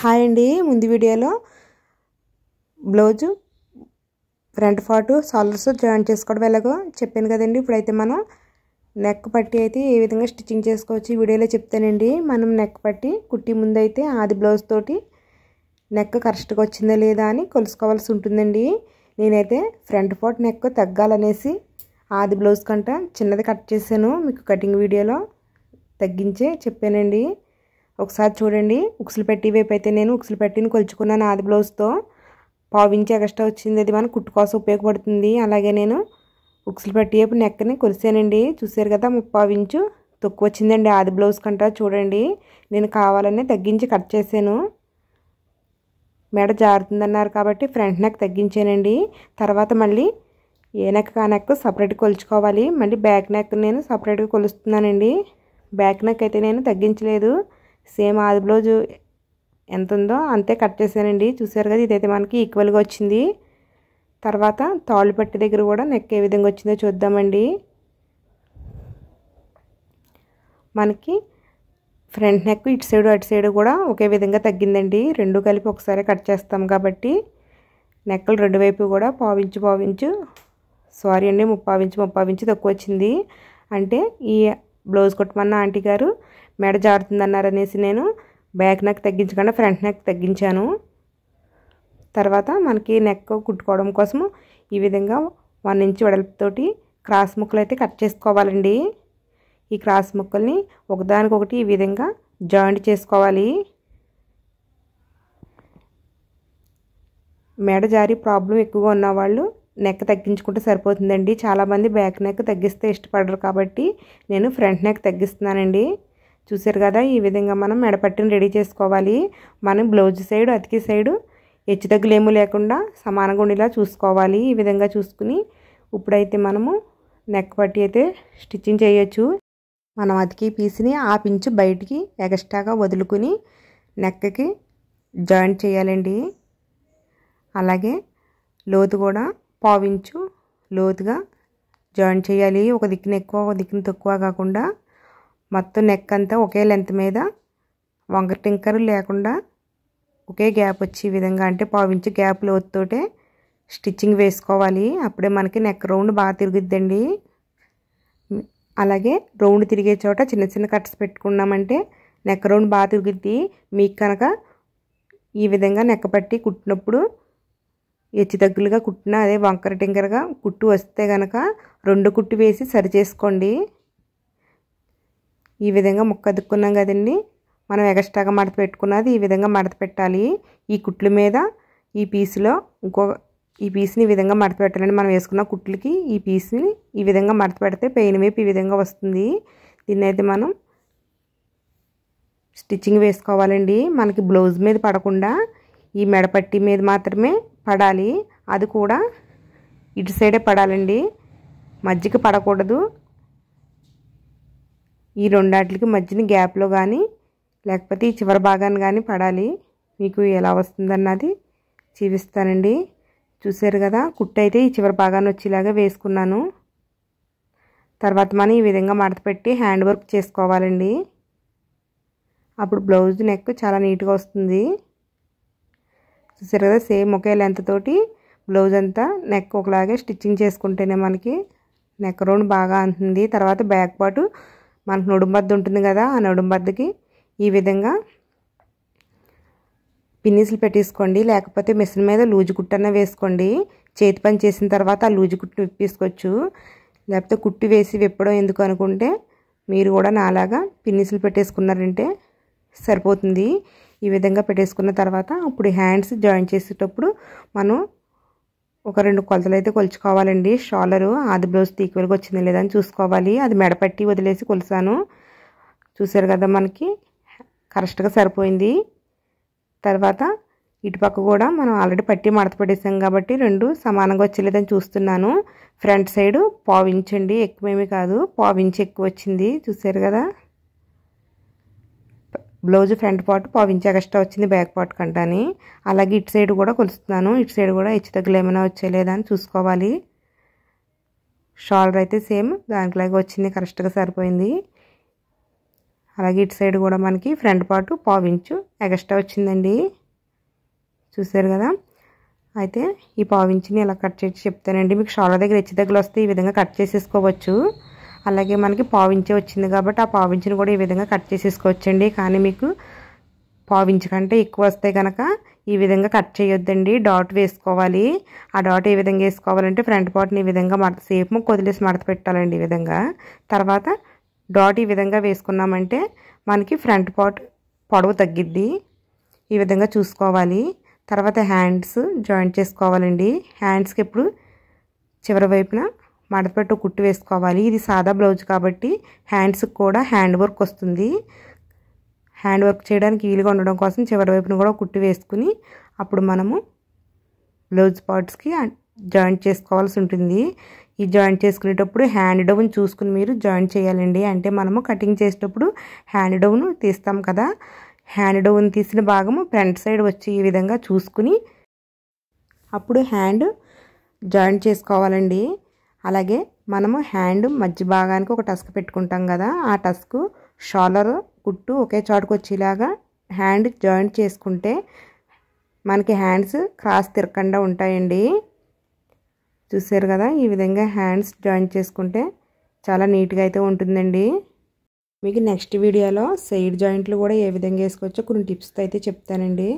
Hi అండి. ముందు వీడియోలో blouse front part shoulders join చేసుకోవడం ఎలాగో చెప్పాను కదండి. ఇప్పుడైతే మనం నెక్ పట్టి అయితే ఏ విధంగా స్టిచ్చింగ్ చేసుకోవచ్చు ఈ వీడియోలో చెప్తానండి. మనం నెక్ పట్టి కుట్టి ముందు అయితే ఆది బ్లౌజ్ తోటి నెక్ కరెక్ట్గా వచ్చిందా లేదా అని కొలుసుకోవాల్సి ఉంటుందండి. నేనైతే ఫ్రంట్ పార్ట్ నెక్ తగ్గాలనేసి ఆది బ్లౌజ్ కంట చిన్నది కట్ చేశాను. మీకు కటింగ్ వీడియోలో తగ్గించే చెప్పానండి. ఒకసారి చూడండి. ఉక్సులు పెట్టి వైపు అయితే నేను ఉక్సులు పెట్టిని కొలుచుకున్నాను ఆది బ్లౌజ్తో. పావు ఇంచు ఎక్స్ట్రా వచ్చింది. అది మన కుట్టు కోసం ఉపయోగపడుతుంది. అలాగే నేను ఉక్సులు పెట్టి వైపు నెక్ని కొలిసానండి. చూసారు కదా, 3/4 ఇంచు తక్కువ వచ్చిందండి ఆది బ్లౌజ్ కంట. చూడండి, నేను కావాలని తగ్గించి కట్ చేశాను. మెడ జారుతుందన్నారు కాబట్టి ఫ్రంట్ నెక్ తగ్గించానండి. తర్వాత మళ్ళీ ఏ నెక్ ఆ నెక్ సపరేట్ కొలుచుకోవాలి. మళ్ళీ బ్యాక్ నెక్ నేను సపరేట్గా కొలుస్తున్నానండి. బ్యాక్ నెక్ అయితే నేను తగ్గించలేదు. సేమ్ ఆది బ్లౌజ్ ఎంత ఉందో అంతే కట్ చేశానండి. చూసారు కదా, ఇదైతే మనకి ఈక్వల్గా వచ్చింది. తర్వాత తాళ్ళు పట్టి దగ్గర కూడా నెక్ ఏ విధంగా వచ్చిందో చూద్దామండి. మనకి ఫ్రంట్ నెక్ ఇటు సైడు అటు సైడు కూడా ఒకే విధంగా తగ్గిందండి. రెండు కలిపి ఒకసారి కట్ చేస్తాం కాబట్టి నెక్కలు రెండు వైపు కూడా పావు ఇంచు సారీ అండి 3/4 ఇంచు తక్కువ వచ్చింది. అంటే ఈ బ్లౌజ్ కుట్టమన్న ఆంటీ గారు మెడ జారుతుందన్నారు అనేసి నేను బ్యాక్ నెక్ తగ్గించకుండా ఫ్రంట్ నెక్ తగ్గించాను. తర్వాత మనకి నెక్ కుట్టుకోవడం కోసం ఈ విధంగా 1 ఇంచు వెడల్పుతోటి క్రాస్ ముక్కలు అయితే కట్ చేసుకోవాలండి. ఈ క్రాస్ ముక్కల్ని ఒకదానికొకటి ఈ విధంగా జాయింట్ చేసుకోవాలి. మెడ జారి ప్రాబ్లం ఎక్కువగా ఉన్నవాళ్ళు నెక్ తగ్గించుకుంటే సరిపోతుందండి. చాలామంది బ్యాక్ నెక్ తగ్గిస్తే ఇష్టపడరు కాబట్టి నేను ఫ్రంట్ నెక్ తగ్గిస్తున్నానండి. చూసారు కదా, ఈ విధంగా మనం మెడపట్టిని రెడీ చేసుకోవాలి. మనం బ్లౌజ్ సైడ్ అతికి సైడు హెచ్చు తగ్గులేమూ లేకుండా సమానంగా ఉండేలా చూసుకోవాలి. ఈ విధంగా చూసుకుని ఇప్పుడైతే మనము నెక్ పట్టి అయితే స్టిచ్చింగ్ చేయొచ్చు. మనం అతికి పీస్ని ఆ పించు బయటికి ఎక్స్ట్రాగా వదులుకుని నెక్కి జాయింట్ చేయాలండి. అలాగే లోతు కూడా పావు ఇంచు లోతుగా జాయింట్ చేయాలి. ఒక దిక్కున ఎక్కువ ఒక దిక్కున తక్కువ కాకుండా మొత్తం నెక్ అంతా ఒకే లెంత్ మీద వంకర టింకర్ లేకుండా ఒకే గ్యాప్ వచ్చి ఈ విధంగా అంటే పావు ఇంచు గ్యాప్ లోతుతోటే స్టిచ్చింగ్ వేసుకోవాలి. అప్పుడే మనకి నెక్ రౌండ్ బాగా తిరుగుద్దండి. అలాగే రౌండ్ తిరిగే చోట చిన్న చిన్న కట్స్ పెట్టుకున్నామంటే నెక్ రౌండ్ బాగా తిరుగుద్ది. మీకు కనుక ఈ విధంగా నెక్ పట్టి కుట్టినప్పుడు హెచ్చు తగ్గులుగా కుట్టిన అదే వంకర టింకరగా కుట్టు వస్తే కనుక 2 కుట్టు వేసి సరి చేసుకోండి. ఈ విధంగా ముక్క అదుక్కున్నాం కదండి, మనం ఎక్స్ట్రాగా మడత పెట్టుకున్నది ఈ విధంగా మడత పెట్టాలి. ఈ కుట్ల మీద ఈ పీస్లో ఈ పీస్ని ఈ విధంగా మడత పెట్టాలండి. మనం వేసుకున్న కుట్లకి ఈ పీస్ని ఈ విధంగా మడత పెడితే పైన వైపు ఈ విధంగా వస్తుంది. దీన్ని అయితే మనం స్టిచ్చింగ్ వేసుకోవాలండి. మనకి బ్లౌజ్ మీద పడకుండా ఈ మెడపట్టి మీద మాత్రమే పడాలి. అది కూడా ఇటు సైడే పడాలండి, మధ్యకి పడకూడదు. ఈ రెండాటికి మధ్యని గ్యాప్లో కానీ లేకపోతే ఈ చివరి భాగాన్ని కానీ పడాలి. మీకు ఎలా వస్తుందన్నది చూపిస్తానండి. చూసారు కదా, కుట్టు అయితే ఈ చివరి భాగాన్ని వచ్చేలాగా వేసుకున్నాను. తర్వాత మనం ఈ విధంగా మడత పెట్టి హ్యాండ్ వర్క్ చేసుకోవాలండి. అప్పుడు బ్లౌజ్ నెక్ చాలా నీట్గా వస్తుంది. చూసారు కదా, సేమ్ ఒకే లెంత్ తోటి బ్లౌజ్ అంతా నెక్ ఒకలాగే స్టిచ్చింగ్ చేసుకుంటేనే మనకి నెక్ రౌండ్ బాగా అంటుంది. తర్వాత బ్యాక్ పార్ట్ మనకు నడుంబద్ద ఉంటుంది కదా, ఆ నడుంబద్దకి ఈ విధంగా పిన్నిస్లు పెట్టేసుకోండి. లేకపోతే మిషన్ మీద లూజు కుట్టన్న వేసుకోండి. చేతి పని చేసిన తర్వాత ఆ లూజు కుట్టు విప్పేసుకోవచ్చు. లేకపోతే కుట్టు వేసి విప్పడం ఎందుకు అనుకుంటే మీరు కూడా నాలాగా పిన్నిస్లు పెట్టేసుకున్నారంటే సరిపోతుంది. ఈ విధంగా పెట్టేసుకున్న తర్వాత ఇప్పుడు హ్యాండ్స్ జాయిన్ చేసేటప్పుడు మనం ఒక 2 కొలతలు అయితే కొలుచుకోవాలండి. షోల్డరు ఆది బ్లౌజ్ ఈక్వల్గా వచ్చిందా లేదా అని చూసుకోవాలి. అది మెడపట్టి వదిలేసి కొలిసాను. చూసారు కదా, మనకి కరెక్ట్గా సరిపోయింది. తర్వాత ఇటుపక్క కూడా మనం ఆల్రెడీ పట్టి మడత పెట్టేసాం కాబట్టి 2 సమానంగా వచ్చేలేదని చూస్తున్నాను. ఫ్రంట్ సైడ్ పావు ఇంచు అండి, ఎక్కువేమీ కాదు, పావు ఇంచు ఎక్కువ వచ్చింది. చూసారు కదా, బ్లౌజ్ ఫ్రంట్ పార్ట్ పావు ఇంచు ఎక్స్ట్రా వచ్చింది బ్యాక్ పార్ట్ కంటాని. అలాగే ఇటు సైడ్ కూడా కొలుస్తున్నాను. ఇటు సైడ్ కూడా హెచ్చు తగ్గులు ఏమైనా వచ్చేలేదా అని చూసుకోవాలి. షోల్డర్ అయితే సేమ్ దానిలాగా వచ్చింది, కరెక్ట్గా సరిపోయింది. అలాగే ఇటు సైడ్ కూడా మనకి ఫ్రంట్ పార్ట్ 1/4 ఇంచు ఎక్స్ట్రా వచ్చిందండి. చూసారు కదా. అయితే ఈ 1/4 ఇంచుని ఇలా కట్ చేసి చెప్తానండి. మీకు షోల్డర్ దగ్గర హెచ్చు దగ్గర వస్తే ఈ విధంగా కట్ చేసేసుకోవచ్చు. అలాగే మనకి 1/4 ఇంచే వచ్చింది కాబట్టి ఆ 1/4 ఇంచుని కూడా ఈ విధంగా కట్ చేసేసుకోవచ్చండి. కానీ మీకు 1/4 ఇంచు కంటే ఎక్కువ వస్తే కనుక ఈ విధంగా కట్ చేయొద్దండి. డాట్ వేసుకోవాలి. ఆ డాట్ ఏ విధంగా వేసుకోవాలంటే ఫ్రంట్ పార్ట్ని ఈ విధంగా సేపు ముక్క వదిలేసి మడత పెట్టాలండి ఈ విధంగా. తర్వాత డాట్ ఈ విధంగా వేసుకున్నామంటే మనకి ఫ్రంట్ పార్ట్ పొడవు తగ్గిద్ది. ఈ విధంగా చూసుకోవాలి. తర్వాత హ్యాండ్స్ జాయింట్ చేసుకోవాలండి. హ్యాండ్స్కి ఎప్పుడు చివరి వైపున మడతపెట్టు కుట్టు వేసుకోవాలి. ఇది సాదా బ్లౌజ్ కాబట్టి హ్యాండ్స్కి కూడా హ్యాండ్ వర్క్ వస్తుంది. హ్యాండ్ వర్క్ చేయడానికి వీలుగా ఉండడం కోసం చివరి వైపున కూడా కుట్టు వేసుకుని అప్పుడు మనము బ్లౌజ్ పార్ట్స్కి జాయింట్ చేసుకోవాల్సి ఉంటుంది. ఈ జాయింట్ చేసుకునేటప్పుడు హ్యాండ్ డౌన్ చూసుకుని మీరు జాయింట్ చేయాలండి. అంటే మనము కటింగ్ చేసేటప్పుడు హ్యాండ్ డౌన్ తీస్తాం కదా, హ్యాండ్ డౌన్ తీసిన భాగము ఫ్రంట్ సైడ్ వచ్చి ఈ విధంగా చూసుకుని అప్పుడు హ్యాండ్ జాయింట్ చేసుకోవాలండి. అలాగే మనము హ్యాండ్ మధ్య భాగానికి ఒక టస్క్ పెట్టుకుంటాం కదా, ఆ టస్క్ షోల్డర్ కుట్టు ఒకే చోటుకు వచ్చేలాగా హ్యాండ్ జాయింట్ చేసుకుంటే మనకి హ్యాండ్స్ క్రాస్ తిరగకుండా ఉంటాయండి. చూసారు కదా. ఈ విధంగా హ్యాండ్స్ జాయింట్ చేసుకుంటే చాలా నీట్గా అయితే ఉంటుందండి. మీకు నెక్స్ట్ వీడియోలో సైడ్ జాయింట్లు కూడా ఏ విధంగా వేసుకోవచ్చో కొన్ని టిప్స్తో అయితే చెప్తానండి.